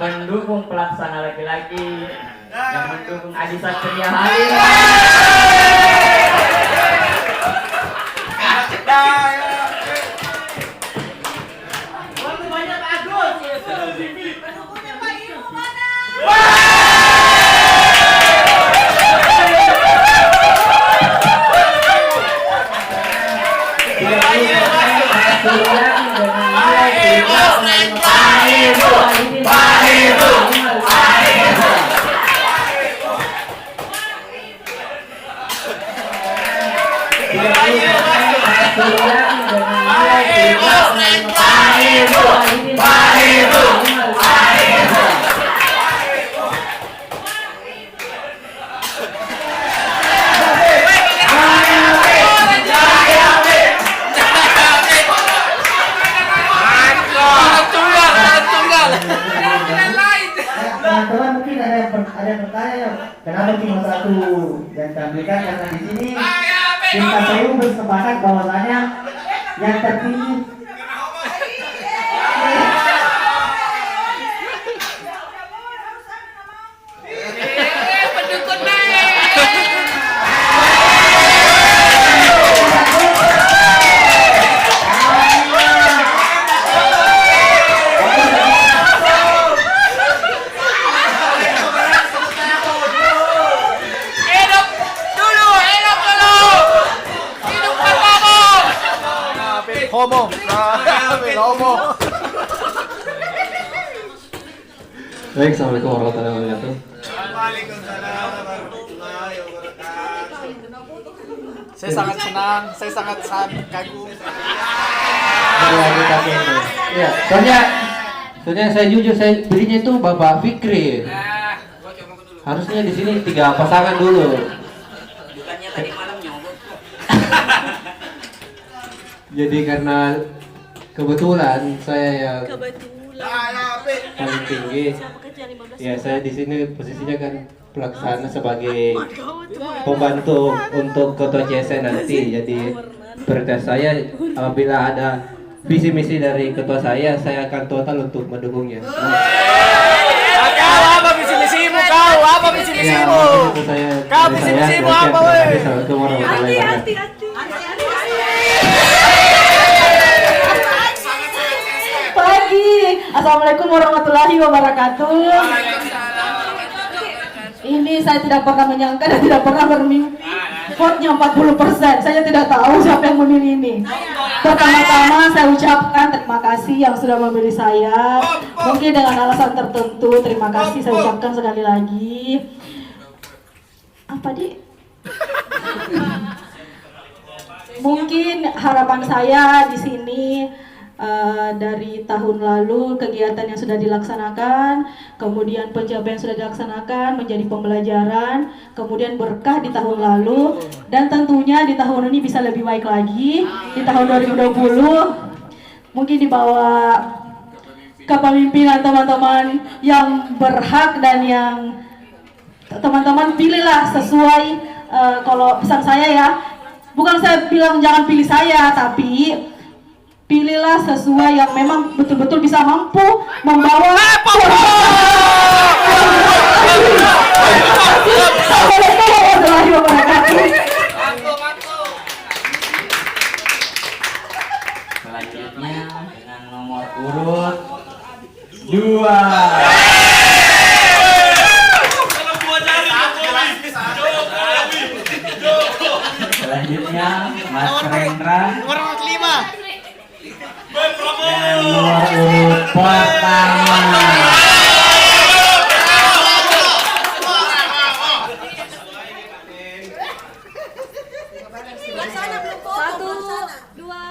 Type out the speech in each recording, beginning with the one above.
pendukung pelaksana laki-laki yang mendukung Adi Satria Halim. Teman-teman mungkin ada yang bertanya, kenapa cuma satu yang tampilkan, karena di sini tim KPU bersepakat bahwasanya yang tertinggi homo. Homo. Baik, assalamualaikum warahmatullahi wabarakatuh. Waalaikumsalam warahmatullahi wabarakatuh. Saya sangat senang, saya sangat kagum. Ya, soalnya saya jujur, saya belinya itu Bapak Fikri. Harusnya di sini 3 pasangan dulu. Bukannya tadi malam nyogok. Jadi karena kebetulan saya yang paling tinggi, ya saya di sini posisinya kan pelaksana sebagai pembantu untuk ketua CSN nanti. Jadi prioritas saya apabila ada visi misi dari ketua saya akan total untuk mendukungnya. Kau apa visi misimu? Kau apa visi misimu? Kau visi misimu apa weh? Assalamualaikum warahmatullahi wabarakatuh. Ini saya tidak pernah menyangka dan tidak pernah bermimpi. Vote-nya 40%. Saya tidak tahu siapa yang memilih ini. Pertama-tama saya ucapkan terima kasih yang sudah memilih saya. Mungkin dengan alasan tertentu, terima kasih saya ucapkan sekali lagi. Apa di? Mungkin harapan saya di sini dari tahun lalu kegiatan yang sudah dilaksanakan, kemudian pencapaian yang sudah dilaksanakan menjadi pembelajaran, kemudian berkah di tahun lalu, dan tentunya di tahun ini bisa lebih baik lagi di tahun 2020. Mungkin di bawah kepemimpinan teman-teman yang berhak dan yang teman-teman pilihlah sesuai. Kalau pesan saya ya, bukan saya bilang jangan pilih saya, tapi pilihlah sesuai yang memang betul-betul bisa mampu membawa. Assalamualaikum warahmatullahi wabarakatuh. Selanjutnya dengan nomor urut 2. Selanjutnya Mas Rendra Nomor 5. dan nomor urut pertama. Satu, dua,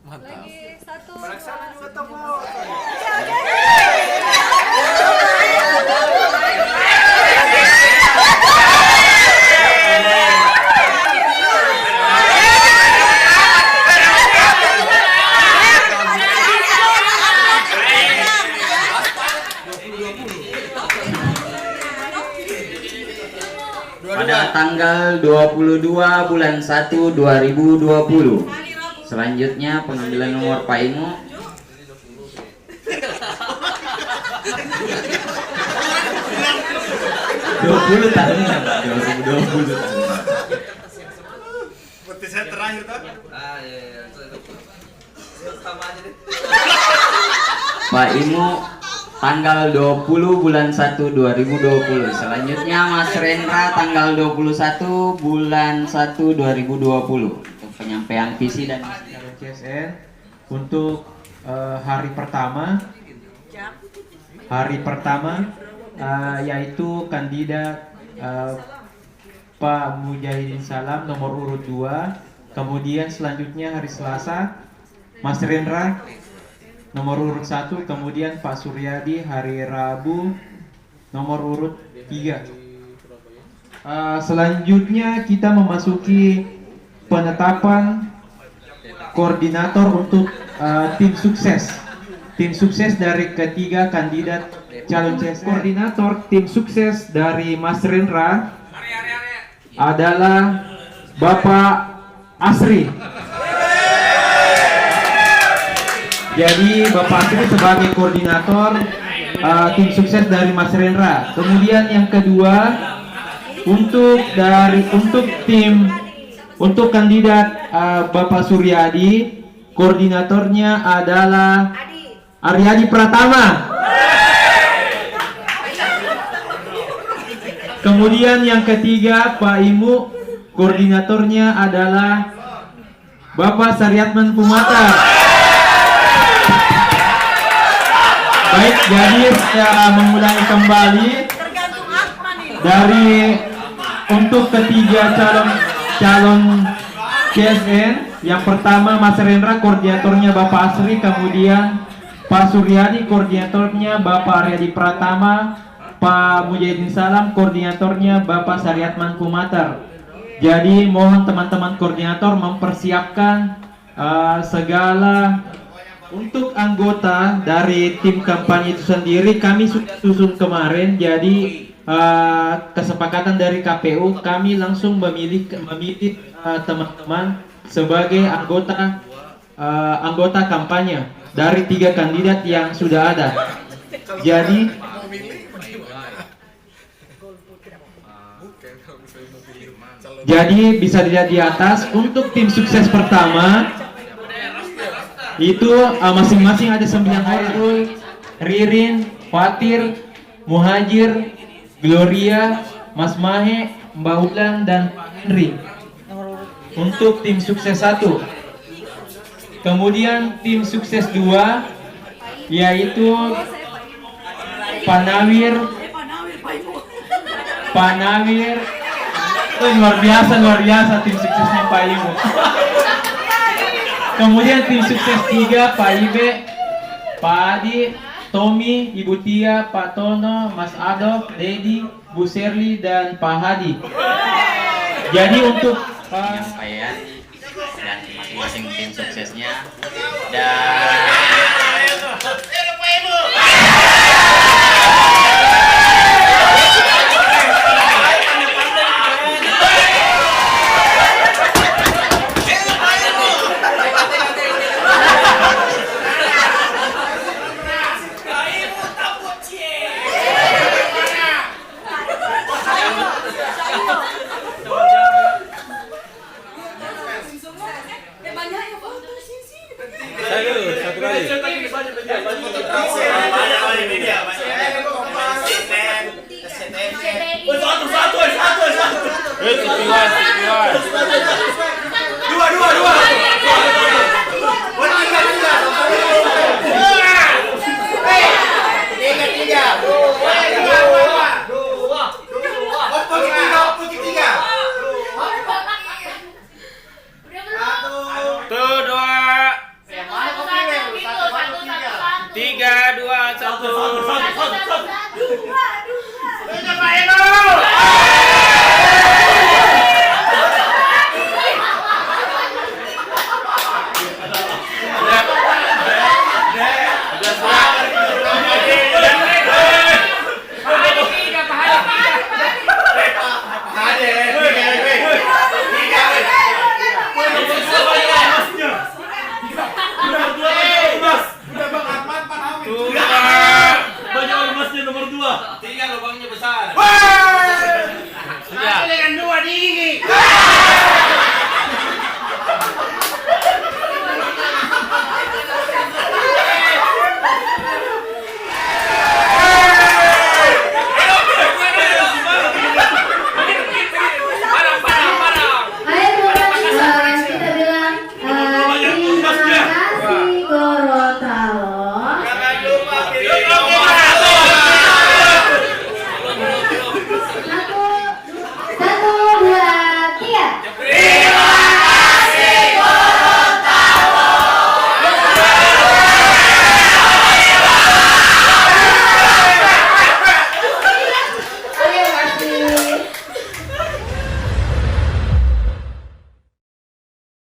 lagi satu. Pada tanggal 22 bulan 1 2020. Selanjutnya pengambilan nomor Paimu. 20 tahun ya, Pak. 2020 tahun. Seperti saya terakhir kan? Pak Imu tanggal 20 bulan 1 2020. Selanjutnya Mas Rendra tanggal 21 bulan 1 2020 untuk penyampaian visi dan misi. Calon CSN untuk hari pertama yaitu kandidat Pak Mujahidin Salam nomor urut 2. Kemudian selanjutnya hari Selasa Mas Rendra nomor urut 1, kemudian Pak Suryadi hari Rabu nomor urut 3. Selanjutnya kita memasuki penetapan koordinator untuk tim sukses. Tim sukses dari ketiga kandidat calon CSN. Koordinator tim sukses dari Mas Rendra adalah Bapak Asri. Jadi Bapak Asri sebagai koordinator tim sukses dari Mas Rendra. Kemudian yang kedua untuk kandidat Bapak Suryadi, koordinatornya adalah Aryadi Pratama. Kemudian yang ketiga Pak Imu, koordinatornya adalah Bapak Saryatman Pumata. Baik, jadi saya mengulangi kembali dari untuk ketiga calon CSN. Yang pertama Mas Rendra, koordinatornya Bapak Asri, kemudian Pak Suryadi, koordinatornya Bapak Aryadi Pratama, Pak Mujahidin Salam, koordinatornya Bapak Saryatman Pumatar. Jadi mohon teman-teman koordinator mempersiapkan segala. Untuk anggota dari tim kampanye itu sendiri kami susun kemarin. Jadi kesepakatan dari KPU kami langsung memilih teman-teman sebagai anggota kampanye dari 3 kandidat yang sudah ada. Jadi bisa dilihat di atas untuk tim sukses pertama itu masing-masing ada 9 orang: Ririn, Fatir, Muhajir, Gloria, Mas Mahe, Mbak Ulan, dan Pak Henry. Untuk tim sukses 1. Kemudian tim sukses 2 yaitu Pak Nawir. Luar biasa tim suksesnya Pak Ibu. Kemudian tim sukses 3 Pak Ibe, Pak Adi, Tommy, Ibu Tia, Pak Tono, Mas Adolf, Dedi, Bu Serli, dan Pak Hadi. Jadi untuk Penyampaian dan masing-masing tim suksesnya dan Tiga lubangnya besar.